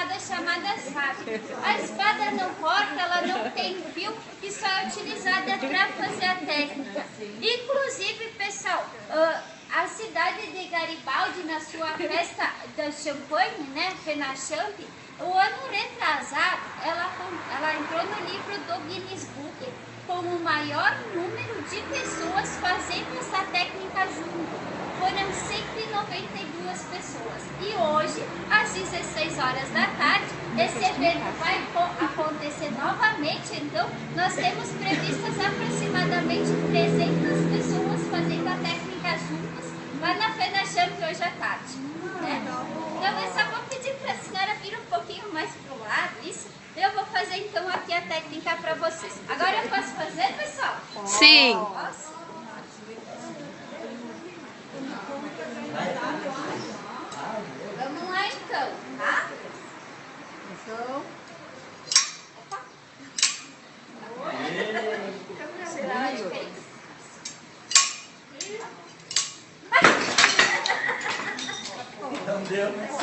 espada chamada sabre. A espada não corta, ela não tem fio e só é utilizada para fazer a técnica. Inclusive, pessoal, a cidade de Garibaldi, na sua festa da champanhe, né, Fenachamp, o ano retrasado, ela entrou no livro do Guinness Book como o maior número de pessoas fazendo essa técnica junto. Foram 192 pessoas. E hoje, às 16 horas da tarde, esse evento vai acontecer novamente. Então, nós temos previstas aproximadamente 300 pessoas fazendo a técnica juntas lá na Fenachamp hoje à tarde. Né? Então, eu só vou pedir para a senhora vir um pouquinho mais para o lado, isso. Eu vou fazer então aqui a técnica para vocês. Agora eu posso fazer, pessoal? Sim. Posso? Vamos lá então, tá? Então... Opa! Será a diferença? Não deu.